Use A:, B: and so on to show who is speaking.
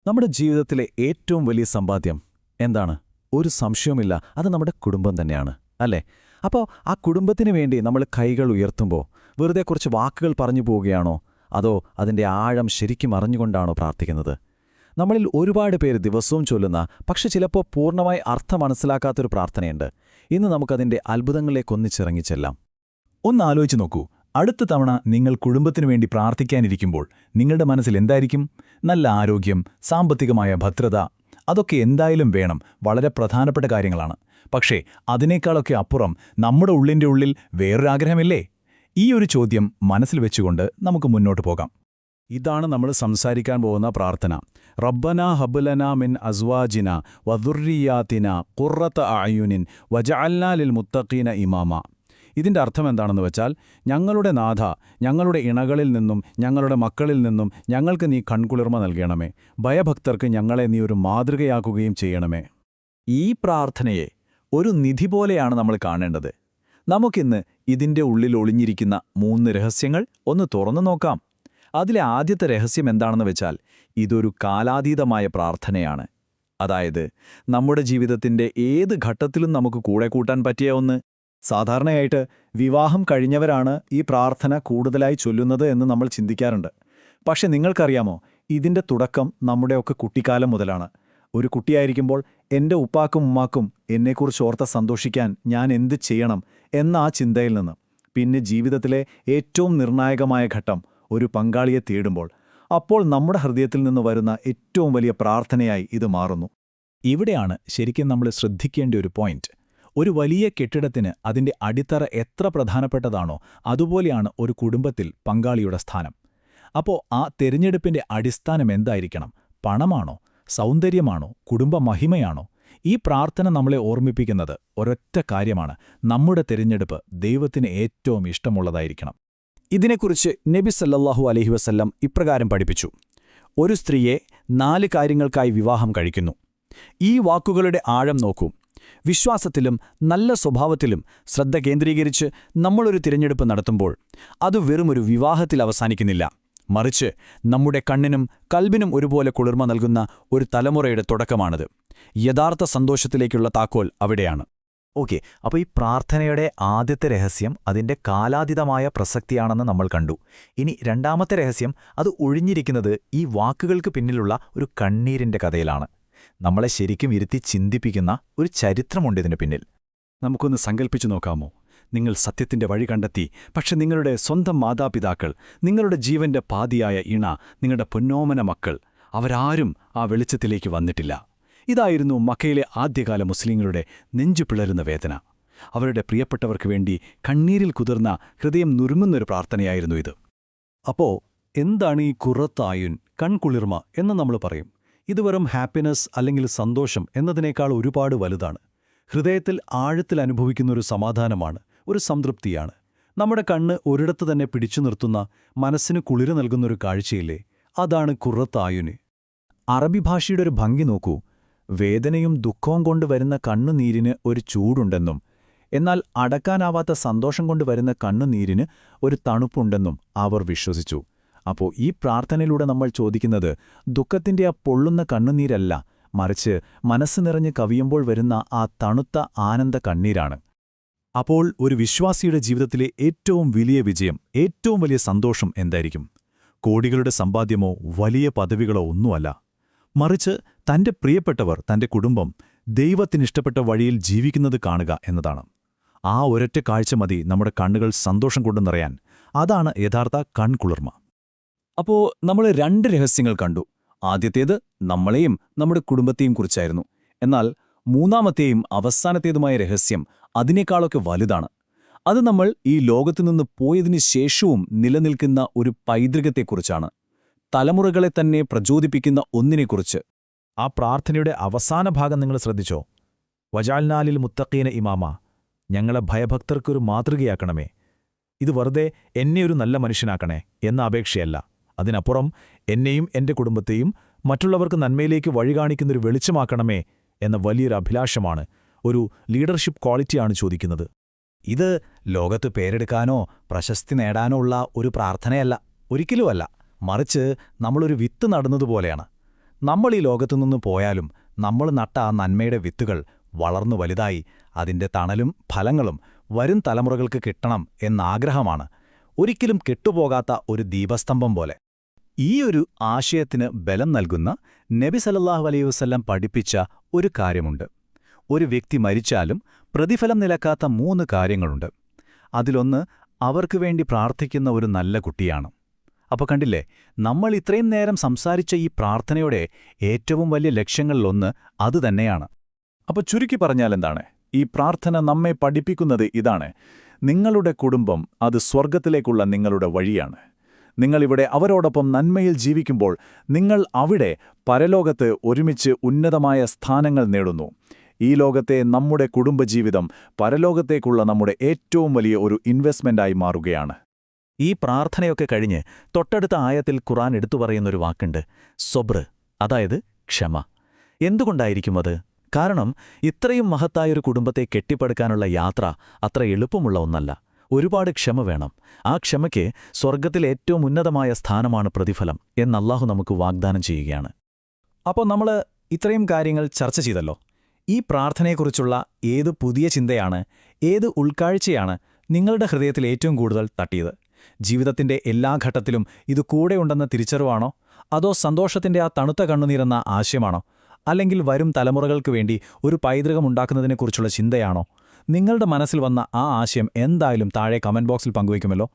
A: നമ്മുടെ ജീവിതത്തിലെ ഏറ്റവും വലിയ സമ്പാദ്യം എന്താണ്? ഒരു സംശയവുമില്ല, അത് നമ്മുടെ കുടുംബം തന്നെയാണ്, അല്ലേ? അപ്പോൾ ആ കുടുംബത്തിന് വേണ്ടി നമ്മൾ കൈകൾ ഉയർത്തുമ്പോൾ വെറുതെ കുറച്ച് വാക്കുകൾ പറഞ്ഞു പോവുകയാണോ, അതോ അതിൻ്റെ ആഴം ശരിക്കും അറിഞ്ഞുകൊണ്ടാണോ പ്രാർത്ഥിക്കുന്നത്? നമ്മളിൽ ഒരുപാട് പേര് ദിവസവും ചൊല്ലുന്ന, പക്ഷെ ചിലപ്പോൾ പൂർണ്ണമായി അർത്ഥം മനസ്സിലാക്കാത്തൊരു പ്രാർത്ഥനയുണ്ട്. ഇന്ന് നമുക്കതിൻ്റെ അത്ഭുതങ്ങളിലേക്കൊന്നിച്ചിറങ്ങിച്ചെല്ലാം.
B: ഒന്നാലോചിച്ച് നോക്കൂ. അടുത്ത തവണ നിങ്ങൾ കുടുംബത്തിനു വേണ്ടി പ്രാർത്ഥിക്കാനിരിക്കുമ്പോൾ നിങ്ങളുടെ മനസ്സിൽ എന്തായിരിക്കും? നല്ല ആരോഗ്യം, സാമ്പത്തികമായ ഭദ്രത, അതൊക്കെ എന്തായാലും വേണം, വളരെ പ്രധാനപ്പെട്ട കാര്യങ്ങളാണ്. പക്ഷേ അതിനേക്കാളൊക്കെ അപ്പുറം നമ്മുടെ ഉള്ളിൻ്റെ ഉള്ളിൽ വേറൊരാഗ്രഹമില്ലേ? ഈ ഒരു ചോദ്യം മനസ്സിൽ വെച്ചുകൊണ്ട് നമുക്ക് മുന്നോട്ട് പോകാം.
A: ഇതാണ് നമ്മൾ സംസാരിക്കാൻ പോകുന്ന പ്രാർത്ഥന. റബ്ബനാ ഹബ്ലനാ മിൻ അസ്വാജിന വദുർരിയാതിന ഖുർറത അഅ്യുനിൻ വജഅൽനാ ലിൽ മുത്തഖീന ഇമാമ. ഇതിൻ്റെ അർത്ഥം എന്താണെന്ന് വെച്ചാൽ, ഞങ്ങളുടെ നാഥ, ഞങ്ങളുടെ ഇണകളിൽ നിന്നും ഞങ്ങളുടെ മക്കളിൽ നിന്നും ഞങ്ങൾക്ക് നീ കൺകുളിർമ നൽകണമേ. ഭയഭക്തർക്ക് ഞങ്ങളെ നീ ഒരു മാതൃകയാക്കുകയും ചെയ്യണമേ.
B: ഈ പ്രാർത്ഥനയെ ഒരു നിധി പോലെയാണ് നമ്മൾ കാണേണ്ടത്. നമുക്കിന്ന് ഇതിൻ്റെ ഉള്ളിൽ ഒളിഞ്ഞിരിക്കുന്ന 3 രഹസ്യങ്ങൾ ഒന്ന് തുറന്നു നോക്കാം. അതിലെ ആദ്യത്തെ രഹസ്യം എന്താണെന്ന് വെച്ചാൽ, ഇതൊരു കാലാതീതമായ പ്രാർത്ഥനയാണ്. അതായത് നമ്മുടെ ജീവിതത്തിൻ്റെ ഏത് ഘട്ടത്തിലും നമുക്ക് കൂടെ കൂട്ടാൻ പറ്റിയ ഒന്ന്.
A: സാധാരണയായിട്ട് വിവാഹം കഴിഞ്ഞവരാണ് ഈ പ്രാർത്ഥന കൂടുതലായി ചൊല്ലുന്നത് എന്ന് നമ്മൾ ചിന്തിക്കാറുണ്ട്. പക്ഷെ നിങ്ങൾക്കറിയാമോ, ഇതിൻ്റെ തുടക്കം നമ്മുടെയൊക്കെ കുട്ടിക്കാലം മുതലാണ്. ഒരു കുട്ടിയായിരിക്കുമ്പോൾ എൻ്റെ ഉപ്പാക്കും ഉമ്മാക്കും എന്നെക്കുറിച്ച് ഓർത്ത് സന്തോഷിക്കാൻ ഞാൻ എന്ത് ചെയ്യണം എന്ന ആ ചിന്തയിൽ നിന്ന്, പിന്നെ ജീവിതത്തിലെ ഏറ്റവും നിർണായകമായ ഘട്ടം, ഒരു പങ്കാളിയെ തേടുമ്പോൾ, അപ്പോൾ നമ്മുടെ ഹൃദയത്തിൽ നിന്ന് വരുന്ന ഏറ്റവും വലിയ പ്രാർത്ഥനയായി ഇത് മാറുന്നു.
B: ഇവിടെയാണ് ശരിക്കും നമ്മൾ ശ്രദ്ധിക്കേണ്ട ഒരു പോയിന്റ്. ഒരു വലിയ കെട്ടിടത്തിന് അതിൻ്റെ അടിത്തറ എത്ര പ്രധാനപ്പെട്ടതാണോ, അതുപോലെയാണ് ഒരു കുടുംബത്തിൽ പങ്കാളിയുടെ സ്ഥാനം. അപ്പോൾ ആ തിരഞ്ഞെടുപ്പിൻ്റെ അടിസ്ഥാനം എന്തായിരിക്കണം? പണമാണോ? സൗന്ദര്യമാണോ? കുടുംബ മഹിമയാണോ? ഈ പ്രാർത്ഥന നമ്മളെ ഓർമ്മിപ്പിക്കുന്നത് ഒരൊറ്റ കാര്യമാണ്: നമ്മുടെ തിരഞ്ഞെടുപ്പ് ദൈവത്തിന് ഏറ്റവും ഇഷ്ടമുള്ളതായിരിക്കണം.
A: ഇതിനെക്കുറിച്ച് നബി സല്ലല്ലാഹു അലൈഹി വസല്ലം ഇപ്രകാരം പഠിപ്പിച്ചു: ഒരു സ്ത്രീയെ 4 കാര്യങ്ങൾക്കായി വിവാഹം കഴിക്കുന്നു. ഈ വാക്കുകളുടെ ആഴം നോക്കൂ. വിശ്വാസത്തിലും നല്ല സ്വഭാവത്തിലും ശ്രദ്ധ കേന്ദ്രീകരിച്ച് നമ്മളൊരു തിരഞ്ഞെടുപ്പ് നടത്തുമ്പോൾ അത് വെറുമൊരു വിവാഹത്തിൽ അവസാനിക്കുന്നില്ല, മറിച്ച് നമ്മുടെ കണ്ണിനും കൽബിനും ഒരുപോലെ കുളിർമ നൽകുന്ന ഒരു തലമുറയുടെ തുടക്കമാണിത്. യഥാർത്ഥ സന്തോഷത്തിലേക്കുള്ള താക്കോൽ അവിടെയാണ്.
B: ഓക്കെ, അപ്പോൾ ഈ പ്രാർത്ഥനയുടെ ആദ്യത്തെ രഹസ്യം അതിൻ്റെ കാലാതീതമായ പ്രസക്തിയാണെന്ന് നമ്മൾ കണ്ടു. ഇനി രണ്ടാമത്തെ രഹസ്യം, അത് ഒഴിഞ്ഞിരിക്കുന്നത് ഈ വാക്കുകൾക്ക് പിന്നിലുള്ള ഒരു കണ്ണീരിൻ്റെ കഥയിലാണ്. നമ്മളെ ശരിക്കും ഇരുത്തി ചിന്തിപ്പിക്കുന്ന ഒരു ചരിത്രമുണ്ട് ഇതിന് പിന്നിൽ.
A: നമുക്കൊന്ന് സങ്കല്പിച്ചു നോക്കാമോ? നിങ്ങൾ സത്യത്തിൻ്റെ വഴി കണ്ടെത്തി, പക്ഷെ നിങ്ങളുടെ സ്വന്തം മാതാപിതാക്കൾ, നിങ്ങളുടെ ജീവന്റെ പാതിയായ ഇണ, നിങ്ങളുടെ പൊന്നോമന മക്കൾ, അവരാരും ആ വെളിച്ചത്തിലേക്ക് വന്നിട്ടില്ല. ഇതായിരുന്നു മക്കയിലെ ആദ്യകാല മുസ്ലിങ്ങളുടെ നെഞ്ചു പിളരുന്ന വേദന. അവരുടെ പ്രിയപ്പെട്ടവർക്ക് വേണ്ടി കണ്ണീരിൽ കുതിർന്ന, ഹൃദയം നുറുങ്ങുന്നൊരു പ്രാർത്ഥനയായിരുന്നു ഇത്. അപ്പോ എന്താണ് ഈ ഖുർറത്ത് അയുൻ, കൺകുളിർമ എന്ന് നമ്മൾ പറയും? ഇത് വെറും ഹാപ്പിനെസ് അല്ലെങ്കിൽ സന്തോഷം എന്നതിനേക്കാൾ ഒരുപാട് വലുതാണ്. ഹൃദയത്തിൽ ആഴത്തിൽ അനുഭവിക്കുന്നൊരു സമാധാനമാണ്, ഒരു സംതൃപ്തിയാണ്. നമ്മുടെ കണ്ണ് ഒരിടത്ത് തന്നെ പിടിച്ചു നിർത്തുന്ന, മനസ്സിന് കുളിര് നൽകുന്നൊരു കാഴ്ചയില്ലേ, അതാണ് ഖുർറത്ത് അയുന്.
B: അറബി ഭാഷയുടെ ഒരു ഭംഗി നോക്കൂ. വേദനയും ദുഃഖവും കൊണ്ട് വരുന്ന കണ്ണുനീരിന് ഒരു ചൂടുണ്ടെന്നും, എന്നാൽ അടക്കാനാവാത്ത സന്തോഷം കൊണ്ട് വരുന്ന കണ്ണുനീരിന് ഒരു തണുപ്പുണ്ടെന്നും അവർ വിശ്വസിച്ചു. അപ്പോൾ ഈ പ്രാർത്ഥനയിലൂടെ നമ്മൾ ചോദിക്കുന്നത് ദുഃഖത്തിൻ്റെ ആ പൊള്ളുന്ന കണ്ണുനീരല്ല, മറിച്ച് മനസ്സ് നിറഞ്ഞ് കവിയുമ്പോൾ വരുന്ന ആ തണുത്ത ആനന്ദ കണ്ണീരാണ്.
A: അപ്പോൾ ഒരു വിശ്വാസിയുടെ ജീവിതത്തിലെ ഏറ്റവും വലിയ വിജയം, ഏറ്റവും വലിയ സന്തോഷം എന്തായിരിക്കും? കോടികളുടെ സമ്പാദ്യമോ വലിയ പദവികളോ ഒന്നുമല്ല, മറിച്ച് തൻ്റെ പ്രിയപ്പെട്ടവർ, തൻ്റെ കുടുംബം ദൈവത്തിനിഷ്ടപ്പെട്ട വഴിയിൽ ജീവിക്കുന്നത് കാണുക എന്നതാണ്. ആ ഒരൊറ്റ കാഴ്ച മതി നമ്മുടെ കണ്ണുകൾ സന്തോഷം കൊണ്ടു നിറയാൻ. അതാണ് യഥാർത്ഥ കൺകുളിർമ. അപ്പോൾ നമ്മൾ 2 രഹസ്യങ്ങൾ കണ്ടു. ആദ്യത്തേത് നമ്മളെയും നമ്മുടെ കുടുംബത്തെയും കുറിച്ചായിരുന്നു. എന്നാൽ മൂന്നാമത്തെയും അവസാനത്തേതുമായ രഹസ്യം അതിനേക്കാളൊക്കെ വലുതാണ്. അത് നമ്മൾ ഈ ലോകത്തുനിന്ന് പോയതിനു ശേഷവും നിലനിൽക്കുന്ന ഒരു പൈതൃകത്തെക്കുറിച്ചാണ്. തലമുറകളെ തന്നെ പ്രചോദിപ്പിക്കുന്ന ഒന്നിനെക്കുറിച്ച്.
B: ആ പ്രാർത്ഥനയുടെ അവസാന ഭാഗം നിങ്ങൾ ശ്രദ്ധിച്ചോ? വജഅൽനാ ലിൽ മുത്തഖീന ഇമാമ. ഞങ്ങളെ ഭയഭക്തർക്കൊരു മാതൃകയാക്കണമേ. ഇത് വെറുതെ എന്നെ ഒരു നല്ല മനുഷ്യനാക്കണേ എന്ന അപേക്ഷയല്ല. അതിനപ്പുറം എന്നെയും എൻ്റെ കുടുംബത്തെയും മറ്റുള്ളവർക്ക് നന്മയിലേക്ക് വഴി കാണിക്കുന്നൊരു വെളിച്ചമാക്കണമേ എന്ന വലിയൊരു അഭിലാഷമാണ്, ഒരു ലീഡർഷിപ്പ് ക്വാളിറ്റിയാണ് ചോദിക്കുന്നത്.
A: ഇത് ലോകത്ത് പേരെടുക്കാനോ പ്രശസ്തി നേടാനോ ഉള്ള ഒരു പ്രാർത്ഥനയല്ല, ഒരിക്കലുമല്ല. മറിച്ച് നമ്മളൊരു വിത്ത് നടുന്നതുപോലെയാണ്.
B: നമ്മൾ ഈ ലോകത്തുനിന്ന് പോയാലും നമ്മൾ നട്ട ആ നന്മയുടെ വിത്തുകൾ വളർന്നു വലുതായി അതിന്റെ തണലും ഫലങ്ങളും വരും തലമുറകൾക്ക് കിട്ടണം എന്നാഗ്രഹമാണ്, ഒരിക്കലും കെട്ടുപോകാത്ത ഒരു ദീപസ്തംഭം പോലെ. ഈ ഒരു ആശയത്തിന് ബലം നൽകുന്ന നബി സല്ലല്ലാഹു അലൈഹി വസല്ലം പഠിപ്പിച്ച ഒരു കാര്യമുണ്ട്. ഒരു വ്യക്തി മരിച്ചാലും പ്രതിഫലം നിലക്കാത്ത 3 കാര്യങ്ങളുണ്ട്. അതിലൊന്ന് അവർക്ക് വേണ്ടി പ്രാർത്ഥിക്കുന്ന ഒരു നല്ല കുട്ടിയാണ്. അപ്പോൾ കണ്ടില്ലേ, നമ്മൾ ഇത്രയും നേരം സംസാരിച്ച ഈ പ്രാർത്ഥനയുടെ ഏറ്റവും വലിയ ലക്ഷ്യങ്ങളിലൊന്ന് അതുതന്നെയാണ്. അപ്പോൾ ചുരുക്കി പറഞ്ഞാലെന്താണ്? ഈ പ്രാർത്ഥന നമ്മെ പഠിപ്പിക്കുന്നത് ഇതാണ്: നിങ്ങളുടെ കുടുംബം അത് സ്വർഗ്ഗത്തിലേക്കുള്ള നിങ്ങളുടെ വഴിയാണ്. നിങ്ങളിവിടെ അവരോടൊപ്പം നന്മയിൽ ജീവിക്കുമ്പോൾ നിങ്ങൾ അവിടെ പരലോകത്ത് ഒരുമിച്ച് ഉന്നതമായ സ്ഥാനങ്ങൾ നേടുന്നു. ഈ ലോകത്തെ നമ്മുടെ കുടുംബജീവിതം പരലോകത്തേക്കുള്ള നമ്മുടെ ഏറ്റവും വലിയ ഒരു ഇൻവെസ്റ്റ്മെന്റായി മാറുകയാണ്. ഈ പ്രാർത്ഥനയൊക്കെ കഴിഞ്ഞ് തൊട്ടടുത്ത ആയത്തിൽ ഖുർആൻ എടുത്തു പറയുന്നൊരു വാക്കുണ്ട്, സൊബ്ർ, അതായത് ക്ഷമ. എന്തുകൊണ്ടായിരിക്കും അത്? കാരണം ഇത്രയും മഹത്തായൊരു കുടുംബത്തെ കെട്ടിപ്പടുക്കാനുള്ള യാത്ര അത്ര എളുപ്പമുള്ള ഒന്നല്ല. ഒരുപാട് ക്ഷമ വേണം. ആ ക്ഷമയ്ക്ക് സ്വർഗ്ഗത്തിൽ ഏറ്റവും ഉന്നതമായ സ്ഥാനമാണ് പ്രതിഫലം എന്ന് അല്ലാഹു നമുക്ക് വാഗ്ദാനം ചെയ്യുകയാണ്. അപ്പോൾ നമ്മൾ ഇത്രയും കാര്യങ്ങൾ ചർച്ച ചെയ്തല്ലോ. ഈ പ്രാർത്ഥനയെക്കുറിച്ചുള്ള ഏത് പുതിയ ചിന്തയാണ്, ഏത് ഉൾക്കാഴ്ചയാണ് നിങ്ങളുടെ ഹൃദയത്തിൽ ഏറ്റവും കൂടുതൽ തട്ടിയത്? ജീവിതത്തിന്റെ എല്ലാ ഘട്ടത്തിലും ഇത് കൂടെയുണ്ടെന്ന തിരിച്ചറിവാണോ? അതോ സന്തോഷത്തിന്റെ ആ തണുത്ത കണ്ണുനീരെന്ന ആശയമാണോ? അല്ലെങ്കിൽ വരും തലമുറകൾക്ക് വേണ്ടി ഒരു പൈതൃകമുണ്ടാക്കുന്നതിനെക്കുറിച്ചുള്ള ചിന്തയാണോ? നിങ്ങളുടെ മനസ്സിൽ വന്ന ആ ആശയം എന്തായാലും താഴെ കമന്റ് ബോക്സിൽ പങ്കുവയ്ക്കുമല്ലോ.